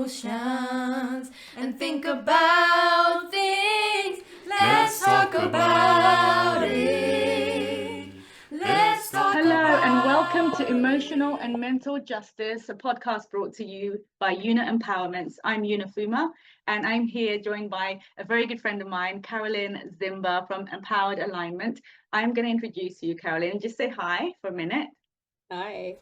emotions and think about things. Let's talk about it. Let's talk Hello about and welcome to Emotional and Mental Justice, a podcast brought to you by Yuna Empowerments. I'm Yuna Fuma, and I'm here joined by a very good friend of mine, Carolyn Zimba from Empowered Alignment. I'm going to introduce you, Carolyn. Just say hi for a minute. Hi.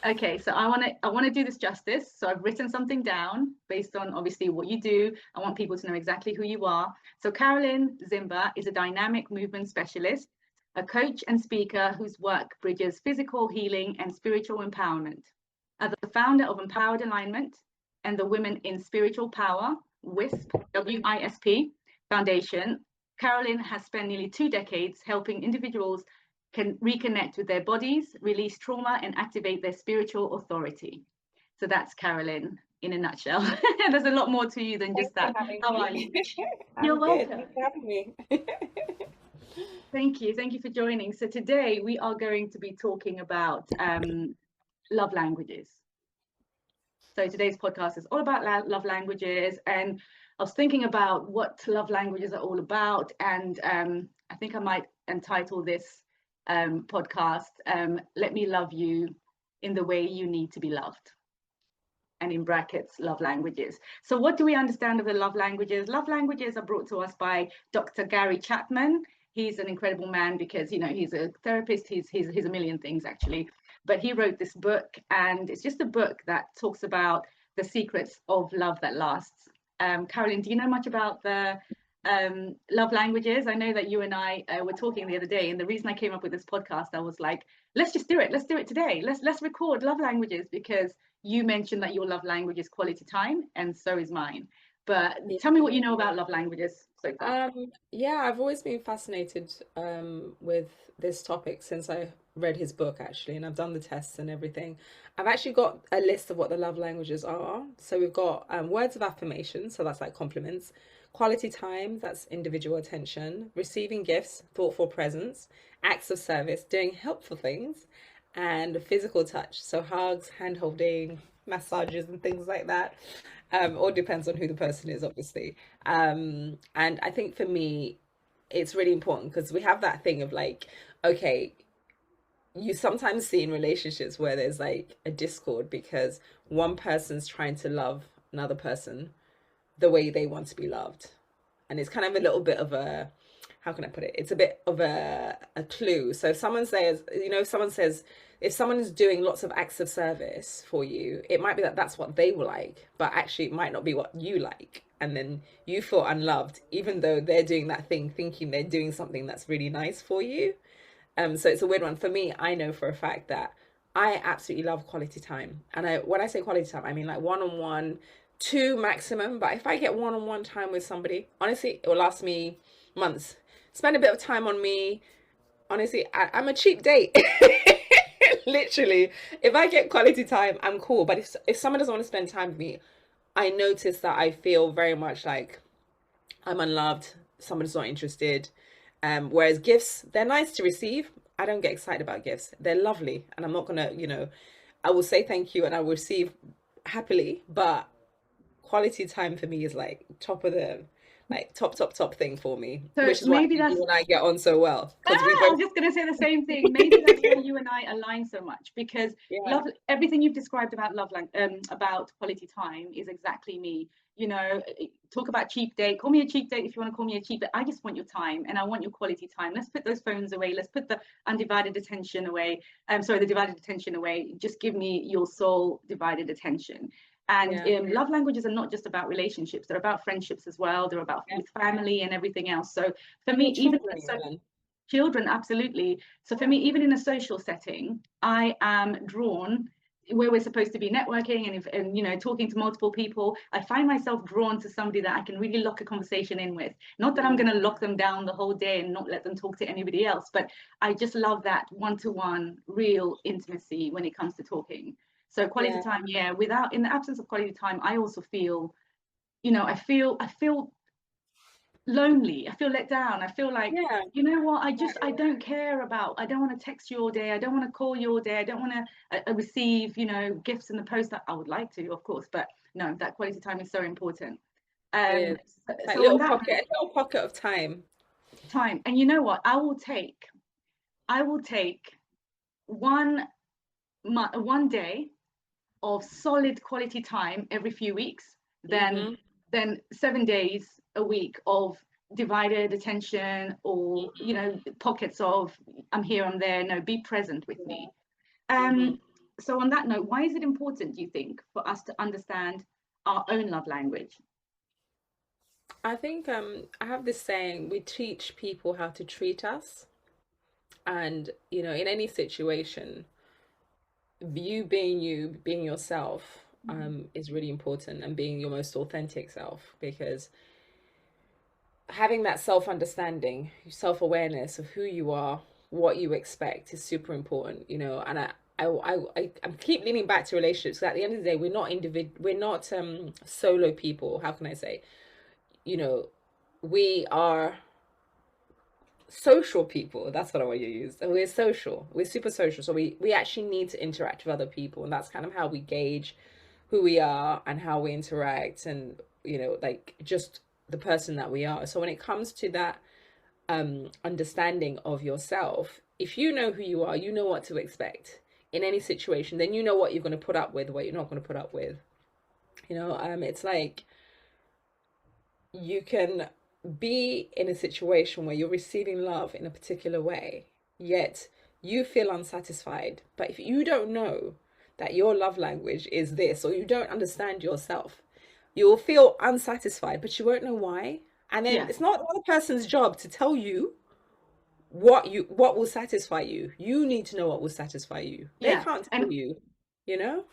Okay, so I want to do this justice. So I've written something down based on obviously what you do. I want people to know exactly who you are. So Carolyn Zimba is a dynamic movement specialist, a coach and speaker whose work bridges physical healing and spiritual empowerment. As the founder of Empowered Alignment and the Women in Spiritual Power, WISP, WISP Foundation, Carolyn has spent nearly 2 decades helping individuals can reconnect with their bodies, release trauma, and activate their spiritual authority. So that's Carolyn in a nutshell. There's a lot more to you than just that. How are you? You're welcome. Thanks for having me. Thank you. Thank you for joining. So today we are going to be talking about love languages. So today's podcast is all about love languages, and I was thinking about what love languages are all about, and I think I might entitle this podcast, Let Me Love You in the Way You Need to Be Loved, and in brackets, love languages. So what do we understand of the love languages? Love languages are brought to us by Dr. Gary Chapman. He's an incredible man because, you know, he's a therapist, he's a million things actually, but he wrote this book, and it's just a book that talks about the secrets of love that lasts. Carolyn, do you know much about the love languages? I know that you and I were talking the other day, and the reason I came up with this podcast, I was like, let's just do it. Let's do it today. Let's record love languages, because you mentioned that your love language is quality time, and so is mine. But tell me what you know about love languages so far. Yeah, I've always been fascinated with this topic since I read his book actually, and I've done the tests and everything. I've actually got a list of what the love languages are. So we've got words of affirmation, so that's like compliments, quality time, that's individual attention, receiving gifts, thoughtful presence, acts of service, doing helpful things, and physical touch, so hugs, hand holding, massages, and things like that. All depends on who the person is, obviously. And I think for me, it's really important because we have that thing of like, okay, you sometimes see in relationships where there's like a discord because one person's trying to love another person the way they want to be loved. And it's kind of a little bit of a, how can I put it? It's a bit of a clue. So if someone says, if someone is doing lots of acts of service for you, it might be that that's what they will like, but actually it might not be what you like. And then you feel unloved, even though they're doing that thing, thinking they're doing something that's really nice for you. So it's a weird one. For me, I know for a fact that I absolutely love quality time. And when I say quality time, I mean like one-on-one, 2 maximum. But if I get one-on-one time with somebody, honestly, it will last me months. Spend a bit of time on me. Honestly, I'm a cheap date. Literally, if I get quality time, I'm cool. But if someone doesn't want to spend time with me, I notice that I feel very much like I'm unloved. Someone's not interested. Whereas gifts, they're nice to receive. I don't get excited about gifts. They're lovely, and I'm not gonna, I will say thank you and I will receive happily. But quality time for me is like top of the like top thing for me, So which is why maybe that's you and I get on so well because we I both was just going to say the same thing. Maybe that's why you and I align so much, because yeah love, everything you've described about about quality time is exactly me. You know, talk about cheap date. Call me a cheap date if you want to call me a cheap date. I just want your time, and I want your quality time. Let's put those phones away. Let's put the undivided attention away. The divided attention away. Just give me your soul divided attention. And yeah love languages are not just about relationships; they're about friendships as well. They're about with family and everything else. So for me, even children, absolutely. So for me, even in a social setting, I am drawn where we're supposed to be networking and talking to multiple people. I find myself drawn to somebody that I can really lock a conversation in with. Not that I'm going to lock them down the whole day and not let them talk to anybody else, but I just love that one-to-one real intimacy when it comes to talking. So quality time, yeah. In the absence of quality time, I also feel, I feel lonely. I feel let down. I feel like, Yeah. you know what, I don't care about, I don't want to text you all day, I don't want to call you all day, I don't want to receive, you know, gifts in the post. That I would like to, of course, but no, that quality time is so important. It is. So, It's like so on that note, a little pocket of time. time, and you know what, I will take one one day of solid quality time every few weeks Mm-hmm. than 7 days a week of divided attention, or you know, pockets of I'm here, I'm there. No, be present with me. Mm-hmm. So on that note, why is it important, do you think, for us to understand our own love language? I think I have this saying, we teach people how to treat us. And, you know, in any situation, you being yourself, is really important, and being your most authentic self, because having that self-understanding, self-awareness of who you are, what you expect is super important, you know. And I keep leaning back to relationships, because at the end of the day, we're not solo people. How can I say? You know, we are social people. That's what I want to use. And we're social. We're super social. So we actually need to interact with other people. And that's kind of how we gauge who we are and how we interact, and, you know, like just the person that we are. So when it comes to that understanding of yourself, if you know who you are, you know what to expect in any situation, then you know what you're going to put up with, what you're not going to put up with. You know, it's like you can be in a situation where you're receiving love in a particular way, yet you feel unsatisfied. But if you don't know that your love language is this, or you don't understand yourself, you will feel unsatisfied, but you won't know why. And then Yeah, it's not the other person's job to tell you what will satisfy you. You need to know what will satisfy you. They yeah. can't tell and you, you know?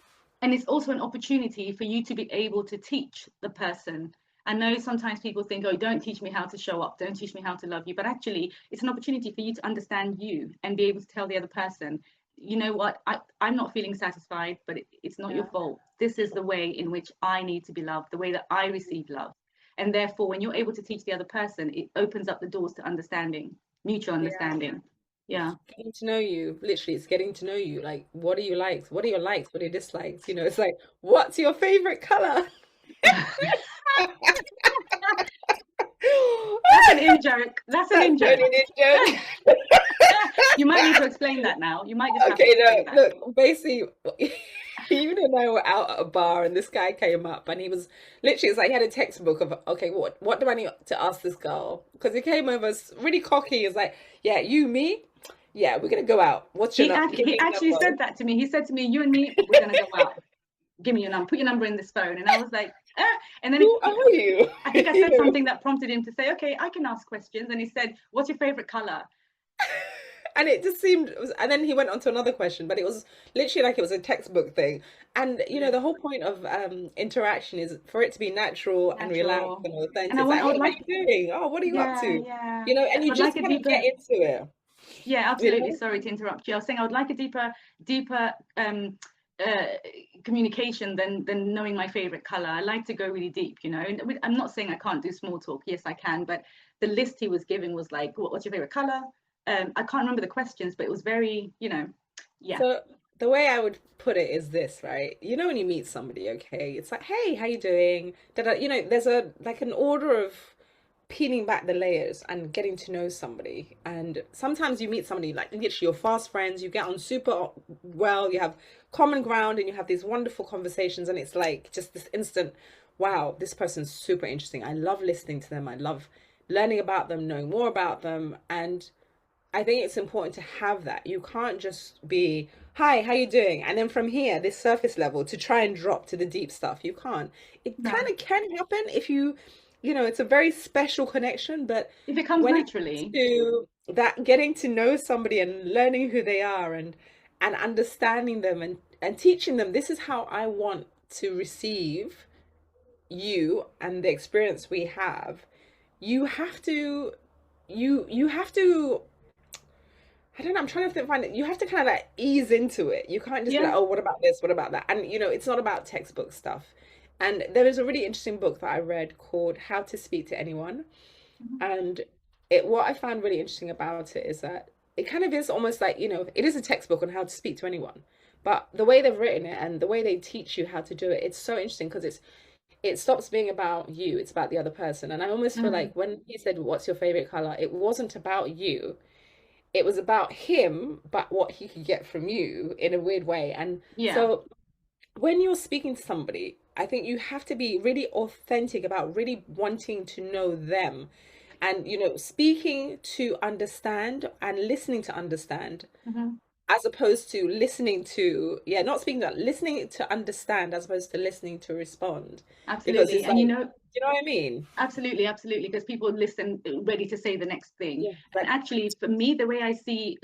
and it's also an opportunity for you to be able to teach the person. I know sometimes people think, oh, don't teach me how to show up, don't teach me how to love you, but actually it's an opportunity for you to understand you and be able to tell the other person, you know what, I'm not feeling satisfied, but it's not your Yeah. fault. This is the way in which I need to be loved, the way that I receive love. And therefore, when you're able to teach the other person, it opens up the doors to understanding, mutual Yeah. understanding. Yeah. Getting to know you, literally, it's getting to know you. Like, what are you likes? What are your likes? What are your dislikes? You know, it's like, what's your favorite color? That's an in joke. That's an That's in joke. only a joke. You might need to explain that now. You might just have to Okay, explain no, that. look, basically, you and I were out at a bar, and this guy came up, and he was literally, it's like he had a textbook of, okay, what do I need to ask this girl? Because he came over really cocky. He's like, yeah, you, me? Yeah, we're gonna go out. What's your number? Give He me your actually number. said that to me. He said to me, "You and me, we're gonna go out. Give me your number. Put your number in this phone." And I was like, ah. And then Who are you? I think I You said know? something that prompted him to say, "Okay, I can ask questions." And he said, "What's your favorite color?" And it just seemed, and then he went on to another question, but it was literally like it was a textbook thing. And you know, Yeah. the whole point of interaction is for it to be natural and relaxed Natural. and And authentic. It's like, I would hey, how like, you doing? Oh, what are you up yeah, to? yeah. You know, and you I'd like just a kind of get deeper, into it. yeah, You absolutely. know? Sorry to interrupt you. I was saying I would like a deeper uh, communication than knowing my favorite color. I like to go really deep, you know. And I'm not saying I can't do small talk. Yes, I can. But the list he was giving was like, what's your favorite color? I can't remember the questions, but it was very, you know, yeah, So the way I would put it is this, right? You know, when you meet somebody, okay, it's like, hey, how you doing? You know, there's a like an order of peeling back the layers and getting to know somebody. And sometimes you meet somebody like literally you're fast friends, you get on super well, you have common ground, and you have these wonderful conversations, and it's like just this instant, wow, this person's super interesting. I love listening to them. I love learning about them, knowing more about them. And I think it's important to have that. You can't just be, hi, how you doing? And then from here, this surface level to try and drop to the deep stuff. You can't. It no. kind of can happen if you know, it's a very special connection, but If it comes when it comes naturally, to that getting to know somebody and learning who they are and understanding them and teaching them, this is how I want to receive you and the experience we have, you have to you have to, I don't know. I'm trying to find it. You have to kind of like ease into it. You can't just be yeah, like, oh, what about this? What about that? And you know, it's not about textbook stuff. And there is a really interesting book that I read called How to Speak to Anyone. And what I found really interesting about it is that it kind of is almost like, it is a textbook on how to speak to anyone. But the way they've written it and the way they teach you how to do it, it's so interesting because it stops being about you, it's about the other person. And I almost feel Mm. like when he said, "What's your favorite color?" it wasn't about you. It was about him, but what he could get from you in a weird way. And Yeah. so when you're speaking to somebody, I think you have to be really authentic about really wanting to know them and, speaking to understand and listening to understand, Hmm. as opposed to listening to, yeah, not speaking to, listening to understand as opposed to listening to respond. Because Absolutely. it's And like, you know what I mean? absolutely, absolutely, because people listen ready to say the next thing. Yeah, And actually, for me, the way I see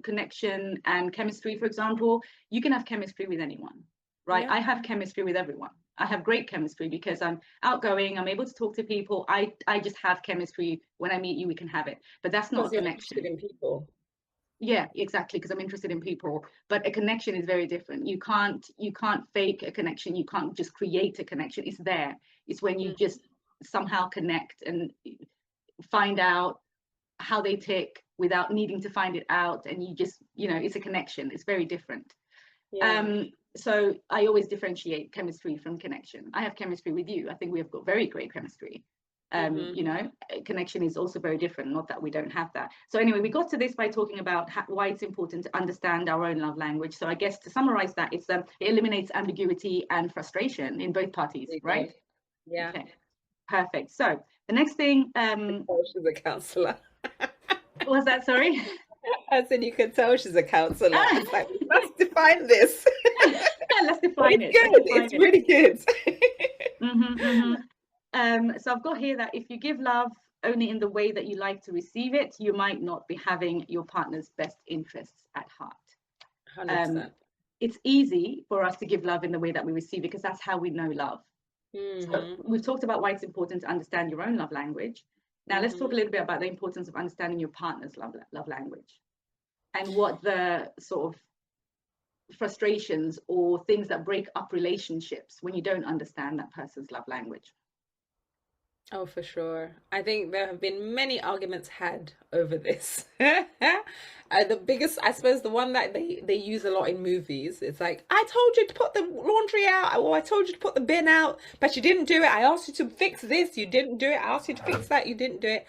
connection and chemistry, for example, you can have chemistry with anyone, right? yeah. I have chemistry with everyone. I have great chemistry because I'm outgoing, I'm able to talk to people. I just have chemistry. When I meet you, we can have it. But that's not a Because you're interested connection. in people. Yeah, exactly, because I'm interested in people. But a connection is very different. You can't fake a connection. You can't just create a connection. It's there. It's when you Mm, just somehow connect and find out how they tick without needing to find it out, and you just, it's a connection. It's very different. yeah. So I always differentiate chemistry from connection. I have chemistry with you. I think we have got very great chemistry. Hmm. Connection is also very different, not that we don't have that. So anyway, we got to this by talking about why it's important to understand our own love language. So I guess to summarize that, it eliminates ambiguity and frustration in both parties, It right? does. Yeah. Okay, perfect. So the next thing, Oh, she's a counselor. was that, sorry? I said you can tell she's a counselor. Ah, It's like, we must define this. let's But define it's it. Let's good. define It's it. really good. So I've got here that if you give love only in the way that you like to receive it, you might not be having your partner's best interests at heart. Um, 100%. it's easy for us to give love in the way that we receive it because that's how we know love. So Hmm. we've talked about why it's important to understand your own love language. Now let's talk a Hmm. little bit about the importance of understanding your partner's love language and what the sort of frustrations or things that break up relationships when you don't understand that person's love language. Oh, for sure. I think there have been many arguments had over this. The biggest, I suppose, the one that they use a lot in movies, it's like, I told you to put the laundry out, or I told you to put the bin out, but you didn't do it. I asked you to fix this, you didn't do it. I asked you to fix that, you didn't do it.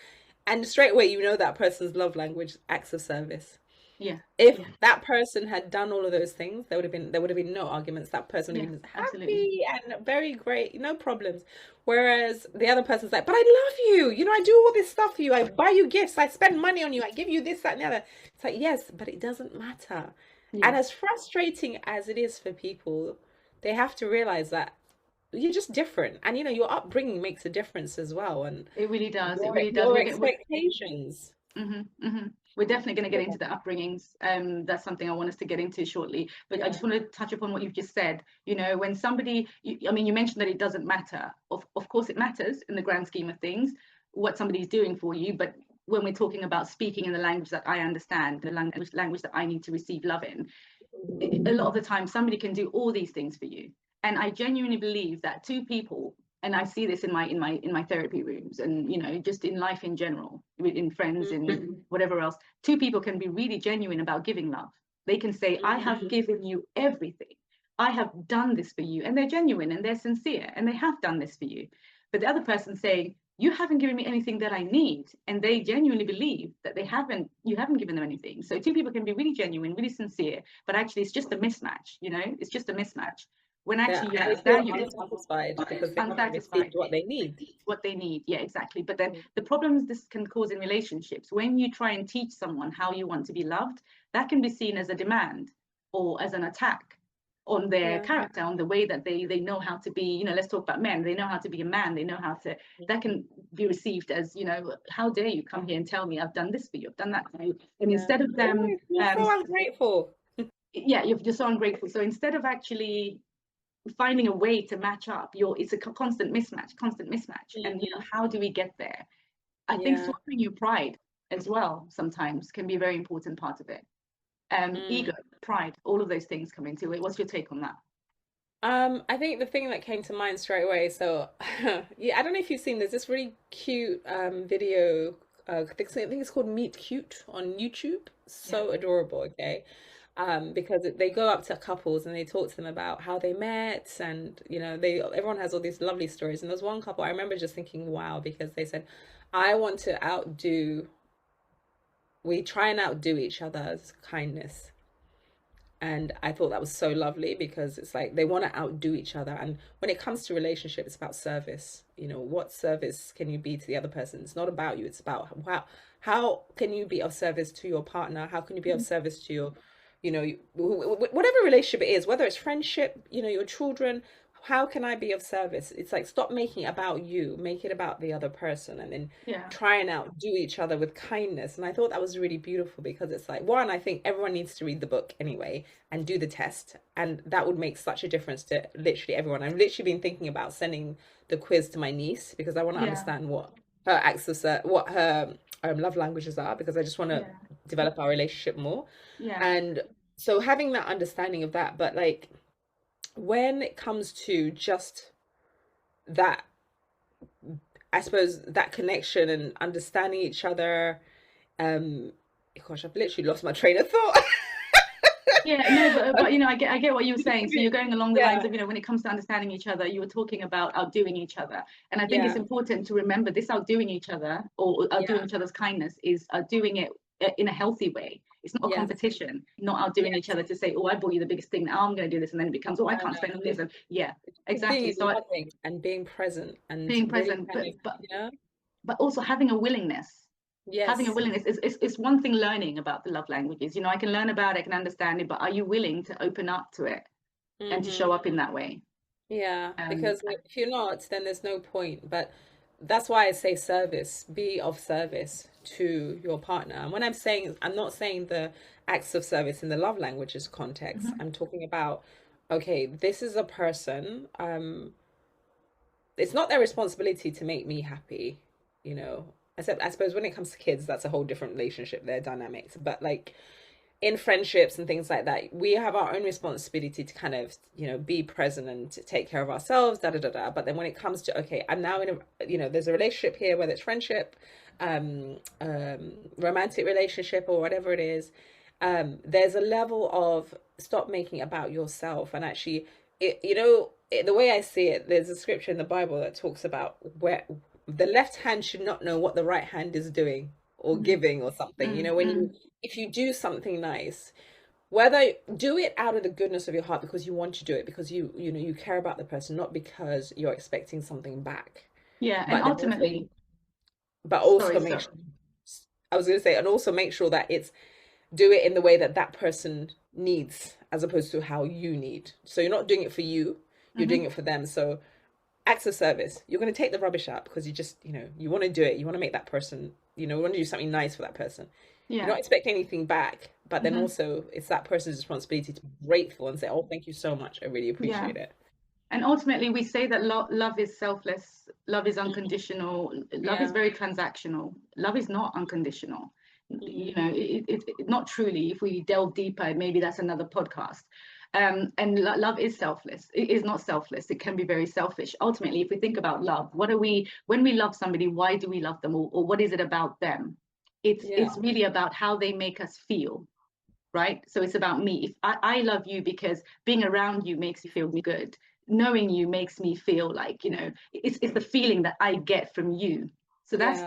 And straight away, you know that person's love language, acts of service. Yeah, If that person had done all of those things, there would have been no arguments. That person would yeah, have been absolutely. happy and very great, no problems. Whereas the other person's like, but I love you. I do all this stuff for you. I buy you gifts. I spend money on you. I give you this, that, and the other. It's like, yes, but it doesn't matter. Yeah, And as frustrating as it is for people, they have to realize that you're just different. And your upbringing makes a difference as well. And it really does. It your really does. your expectations. We're definitely going to get into the upbringings. That's something I want us to get into shortly. But I Yeah. just want to touch upon what you've just said. When somebody, I mean, you mentioned that it doesn't matter. Of course, it matters in the grand scheme of things what somebody's doing for you. But when we're talking about speaking in the language that I understand, the language that I need to receive love in, a lot of the time somebody can do all these things for you. And I genuinely believe that two people, and I see this in my therapy rooms, and just in life in general, in friends, in whatever else, two people can be really genuine about giving love. They can say, I have given you everything, I have done this for you, and they're genuine and they're sincere and they have done this for you. But the other person saying, you haven't given me anything that I need, and they genuinely believe that you haven't given them anything. So two people can be really genuine, really sincere, but actually it's just a mismatch. It's just a mismatch when Yeah, actually you and they feel understand you unsatisfied because they haven't unsatisfied. received what they need. What they need, yeah, exactly. But then Mm. the problems this can cause in relationships, when you try and teach someone how you want to be loved, that can be seen as a demand or as an attack on their Yeah. character, on the way that they know how to be. Let's talk about men. They know how to be a man. They know how to. That can be received as, how dare you come here and tell me I've done this for you, I've done that for you. And Yeah. instead of them, Oh, you're so ungrateful. yeah, you're so ungrateful. So instead of actually finding a way to match up, it's a constant mismatch. And how do we get there? I think Yeah. swallowing your pride as well sometimes can be a very important part of it. Mm. Ego, pride, all of those things come into it. What's your take on that? I think the thing that came to mind straight away, so yeah, I don't know if you've seen, there's this really cute video, I think it's called Meet Cute on YouTube. Yeah. So adorable, okay? Because they go up to couples and they talk to them about how they met, and they everyone has all these lovely stories. And there's one couple I remember just thinking, wow, because they said, I want to outdo, we try and outdo each other's kindness. And I thought that was so lovely because it's like they want to outdo each other. And when it comes to relationship, it's about service. What service can you be to the other person? It's not about you. It's about how can you be of service to your partner? How can you be of service to your, whatever relationship it is, whether it's friendship, your children, how can I be of service? It's like, stop making it about you, make it about the other person, and then Yeah. try and outdo each other with kindness. And I thought that was really beautiful because it's like, one, I think everyone needs to read the book anyway and do the test. And that would make such a difference to literally everyone. I've literally been thinking about sending the quiz to my niece because I want to Yeah. understand what her what her love languages are, because I just want to Yeah. develop our relationship more. Yeah. And so having that understanding of that, but like when it comes to just that, I suppose that connection and understanding each other, gosh, I've literally lost my train of thought. Yeah, no, but I get what you were saying. So you're going along the Yeah. lines of, when it comes to understanding each other, you were talking about outdoing each other. And I think it's Yeah. important to remember this: outdoing each other, or outdoing each other's kindness, is doing it in a healthy way. It's not a Yes. competition, not outdoing each other to say, oh, I bought you the biggest thing, now I'm going to do this. And then it becomes, oh, I can't spend on this. And exactly. Being So loving and being present and being really present, kind of, but also having a willingness. yes. Having a willingness is one thing. Learning about the love languages, I can learn about it, I can understand it, but are you willing to open up to it and to show up in that way? Yeah, because if you're not, then there's no point. But that's why I say service, be of service to your partner. And when I'm not saying the acts of service in the love languages context. I'm talking about, okay, this is a person, it's not their responsibility to make me happy, except I suppose when it comes to kids, that's a whole different relationship, their dynamics. But like in friendships and things like that, we have our own responsibility to kind of, be present and to take care of ourselves, da da da da. But then when it comes to, okay, I'm now in a, there's a relationship here, whether it's friendship, romantic relationship, or whatever it is, there's a level of stop making it about yourself. And actually, the way I see it, there's a scripture in the Bible that talks about where the left hand should not know what the right hand is doing or giving or something. If you do something nice, whether do it out of the goodness of your heart because you want to do it, because you care about the person, not because you're expecting something back. Yeah, and ultimately, also make sure, I was going to say, and also make sure that do it in the way that person needs, as opposed to how you need. So you're not doing it for you, you're doing it for them. So acts of service, you're going to take the rubbish out because you just, you want to do it. You want to make that person, you want to do something nice for that person. Yeah. You're not expecting anything back, but then also it's that person's responsibility to be grateful and say, oh, thank you so much. I really appreciate it. And ultimately, we say that love is selfless, love is unconditional, love is very transactional. Love is not unconditional. It's not truly. If we delve deeper, maybe that's another podcast. And love is selfless. It is not selfless. It can be very selfish. Ultimately, if we think about love, when we love somebody, why do we love them, or what is it about them? It's really about how they make us feel, right? So it's about me. If I love you because being around you makes me feel good. Knowing you makes me feel like, it's the feeling that I get from you. So that's,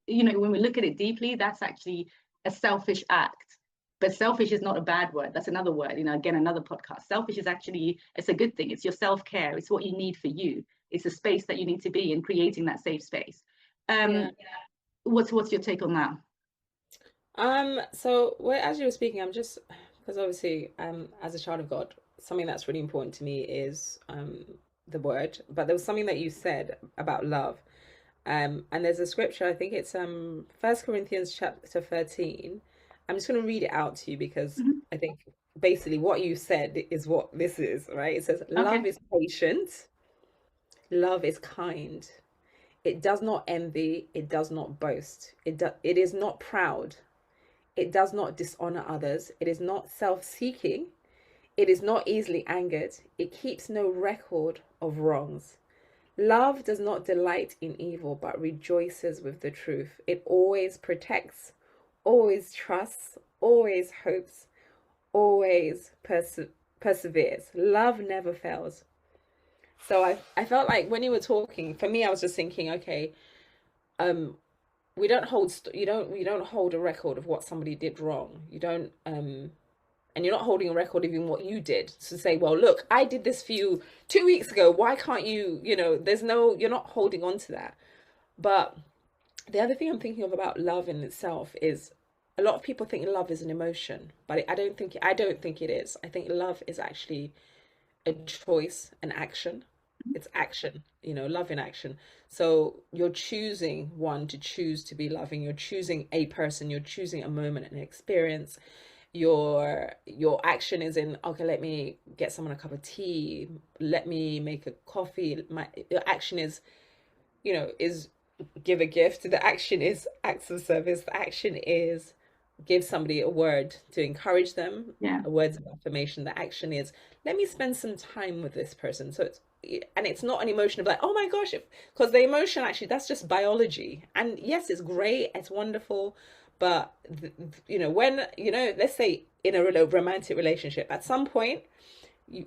when we look at it deeply, that's actually a selfish act. But selfish is not a bad word. That's another word, again, another podcast. Selfish is actually, it's a good thing. It's your self-care. It's what you need for you. It's a space that you need to be in, creating that safe space. What's your take on that? So as you were speaking, I'm just, because obviously, as a child of God, something that's really important to me is the word. But there was something that you said about love, and there's a scripture. I think it's 1 Corinthians chapter 13. I'm just going to read it out to you because I think basically what you said is what this is, right? It says, love is patient, love is kind, it does not envy, it does not boast, it is not proud, it does not dishonor others, it is not self-seeking, It is not easily angered. It keeps no record of wrongs. Love does not delight in evil, but rejoices with the truth. It always protects, always trusts, always hopes, always perseveres. Love never fails. So I felt like when you were talking, for me, I was just thinking, okay, we don't hold you don't hold a record of what somebody did wrong. You don't and you're not holding a record of even what you did to say, well, look, I did this for you 2 weeks ago. Why can't you, you're not holding on to that. But the other thing I'm thinking of about love in itself is a lot of people think love is an emotion, but I don't think it is. I think love is actually a choice, an action. It's action, love in action. So you're choosing to choose to be loving. You're choosing a person. You're choosing a moment, an experience. Your action is in, okay, let me get someone a cup of tea. Let me make a coffee. Your action is, is give a gift. The action is acts of service. The action is give somebody a word to encourage them, a words of affirmation. The action is, let me spend some time with this person. So it's not an emotion of like, oh my gosh, because the emotion, actually, that's just biology. And yes, it's great, it's wonderful, but when let's say in a romantic relationship, at some point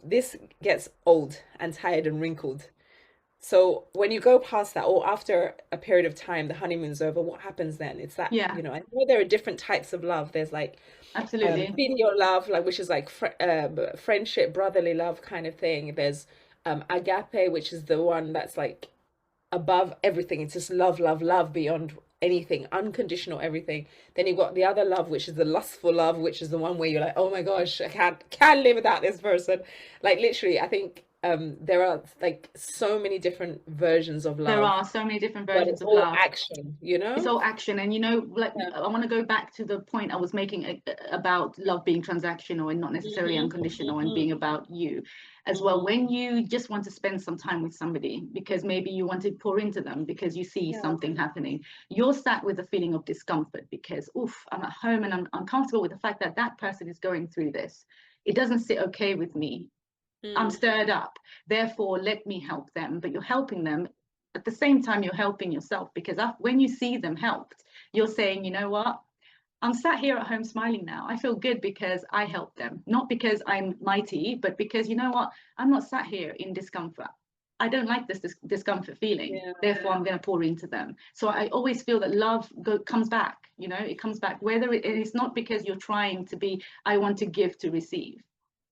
this gets old and tired and wrinkled. So when you go past that, or after a period of time, the honeymoon's over, what happens then? It's that, I know there are different types of love. There's like absolutely filial love, like, which is like friendship, brotherly love kind of thing. There's agape, which is the one that's like above everything. It's just love, love, love beyond anything, unconditional everything. Then you've got the other love, which is the lustful love, which is the one where you're like, oh my gosh, I can't live without this person. Like, literally, I think there are like so many different versions of love. There are so many different versions of love. Action, it's all action. And I want to go back to the point I was making about love being transactional and not necessarily unconditional, and being about you as well. When you just want to spend some time with somebody because maybe you want to pour into them because you see something happening, you're sat with a feeling of discomfort because I'm at home and I'm uncomfortable with the fact that that person is going through this. It doesn't sit okay with me. I'm stirred up, therefore let me help them. But you're helping them at the same time you're helping yourself, because when you see them helped, you're saying, you know what, I'm sat here at home smiling now. I feel good because I helped them, not because I'm mighty, but because, you know what, I'm not sat here in discomfort. I don't like this discomfort feeling. Therefore, I'm going to pour into them. So I always feel that love comes back. It comes back, whether it's not because you're trying to be, I want to give to receive,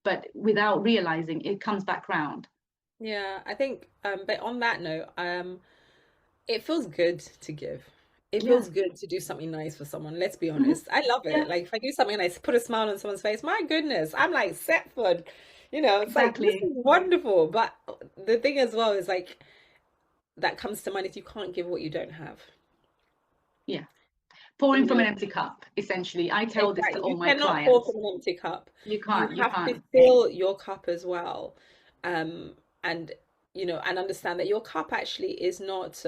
but without realizing, it comes back round. I think but on that note, it feels good to give. It feels good to do something nice for someone. Let's be honest. I love it. Like, if I do something nice, put a smile on someone's face, my goodness, I'm like set for, it's exactly. Like, this is wonderful. But the thing as well is, like, that comes to mind is you can't give what you don't have. Pouring from an empty cup, essentially. I tell this to all my clients. You cannot pour from an empty cup. You can't. You have to fill your cup as well, and and understand that your cup actually is not.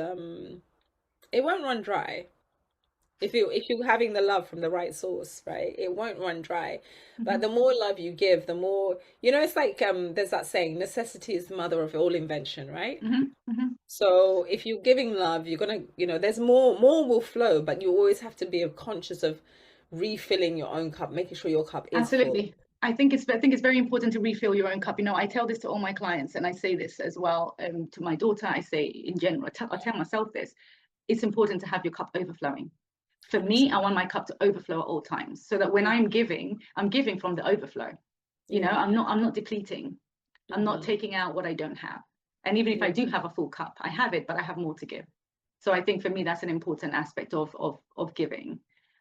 It won't run dry. If you're having the love from the right source, right, it won't run dry. But the more love you give, the more, it's like there's that saying, necessity is the mother of all invention, right? So if you're giving love, you're gonna, there's more will flow, but you always have to be conscious of refilling your own cup, making sure your cup is absolutely full. I think it's very important to refill your own cup. I tell this to all my clients, and I say this as well to my daughter. I say in general, I tell myself this. It's important to have your cup overflowing. For me, I want my cup to overflow at all times, so that when I'm giving from the overflow. I'm not depleting. I'm not taking out what I don't have. And even if I do have a full cup, I have it, but I have more to give. So I think for me, that's an important aspect of giving.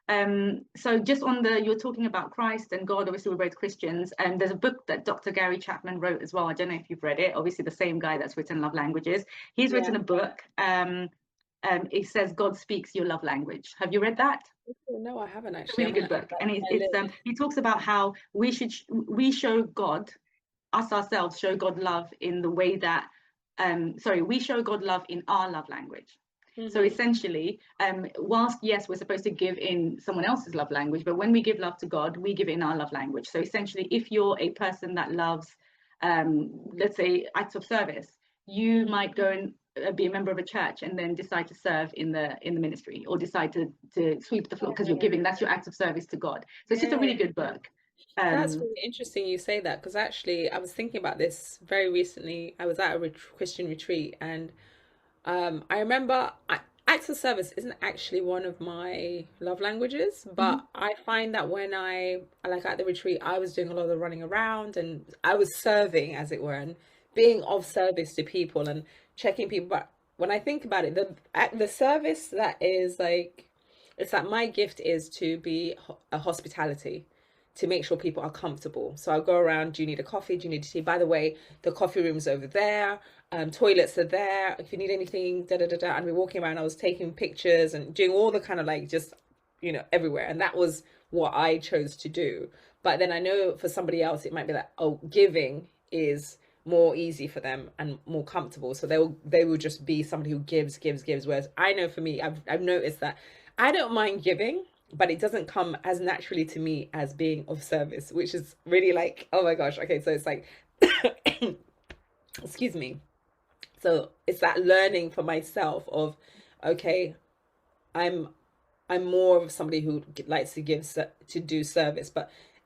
So just on you're talking about Christ and God. Obviously, we're both Christians, and there's a book that Dr. Gary Chapman wrote as well. I don't know if you've read it. Obviously, the same guy that's written Love Languages. He's written a book. It says God speaks your love language. Have you read that? No, I haven't actually. It's a really good book, and he talks about how we show God, ourselves show God love in the way that we show God love in our love language. So essentially, whilst yes, we're supposed to give in someone else's love language, but when we give love to God, we give in our love language. So essentially, if you're a person that loves, let's say, acts of service, you might go and be a member of a church and then decide to serve in the ministry, or decide to sweep the floor because you're giving. That's your act of service to God. So it's just a really good book. That's really interesting you say that, because actually I was thinking about this very recently. I was at a Christian retreat, and I remember acts of service isn't actually one of my love languages, but I find that when like at the retreat, I was doing a lot of the running around, and I was serving, as it were, and being of service to people and checking people. But when I think about it, the service that is like, it's like my gift is to be a hospitality, to make sure people are comfortable. So I'll go around, do you need a coffee? Do you need tea? By the way, the coffee room's over there. Toilets are there. If you need anything, da da da da. And we're walking around, I was taking pictures and doing all the kind of like just, everywhere. And that was what I chose to do. But then I know for somebody else, it might be like, oh, giving is more easy for them and more comfortable. So they will just be somebody who gives. Whereas I know for me, I've noticed that I don't mind giving, but it doesn't come as naturally to me as being of service, which is really like, oh my gosh. Okay. So it's like, excuse me. So it's that learning for myself of, okay, I'm more of somebody who likes to do service.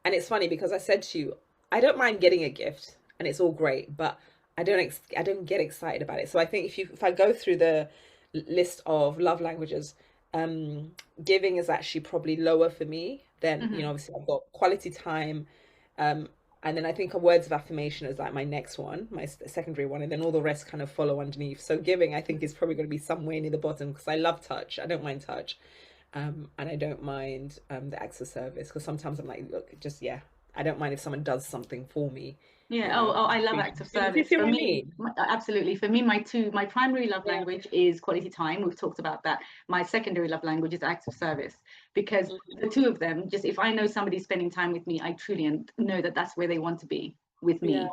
And it's funny because I said to you, I don't mind getting a gift and it's all great, but I don't get excited about it. So I think if I go through the list of love languages, giving is actually probably lower for me. Then obviously I've got quality time, and then I think words of affirmation is like my next one, my secondary one, and then all the rest kind of follow underneath. So giving, I think, is probably going to be somewhere near the bottom, because I love touch. I don't mind touch, and I don't mind the acts of service, because sometimes I'm like, look, just I don't mind if someone does something for me. Yeah. I love acts of service. For me, absolutely. For me, my primary love language is quality time. We've talked about that. My secondary love language is acts of service, because the two of them, just if I know somebody's spending time with me, I truly know that that's where they want to be, with me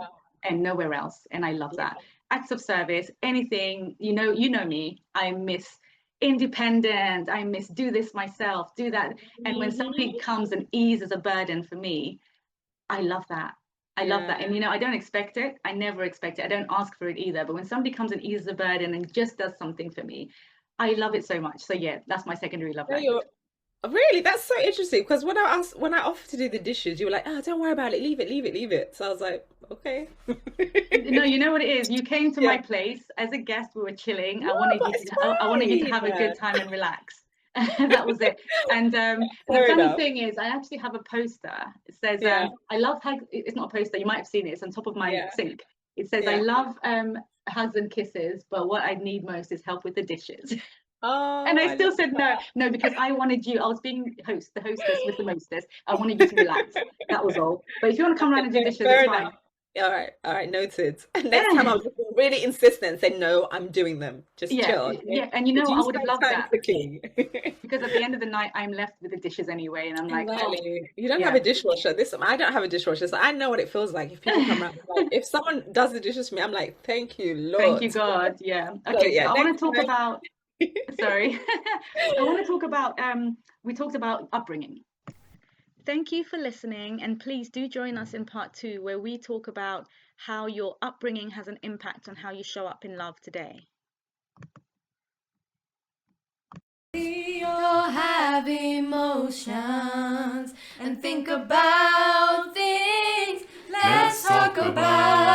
and nowhere else. And I love that. Acts of service, anything, you know me, I miss independent. I miss do this myself, do that. And when somebody comes and eases a burden for me, I love that. I love that. And I don't expect it. I never expect it. I don't ask for it either. But when somebody comes and eases the burden and just does something for me, I love it so much. So that's my secondary love language. Really? That's so interesting, because when I offered to do the dishes, you were like, oh, don't worry about it. Leave it. So I was like, okay. No, you know what it is? You came to my place as a guest. We were chilling. I wanted you to have a good time and relax. That was it. And the funny thing is, I actually have a poster. It says, I love hugs. It's not a poster, you might have seen it. It's on top of my sink. It says, I love hugs and kisses, but what I need most is help with the dishes. Oh, and I still said no, because I wanted you. I was being the hostess with the mostess. I wanted you to relax. That was all. But if you want to come around and do dishes, it's fine. All right, noted. And next time I'll just really insist and say, no, I'm doing them. Just chill. Okay? Yeah, and I would have loved that. Because at the end of the night, I'm left with the dishes anyway, and I'm like, you don't have a dishwasher. I don't have a dishwasher, so I know what it feels like if people come around. Like, if someone does the dishes for me, I'm like, thank you, Lord. Thank you, God. Yeah. Okay, so I want to talk about. Sorry, I want to talk about. We talked about upbringing. Thank you for listening, and please do join us in part 2, where we talk about how your upbringing has an impact on how you show up in love today. We all have emotions and think about things. Let's talk about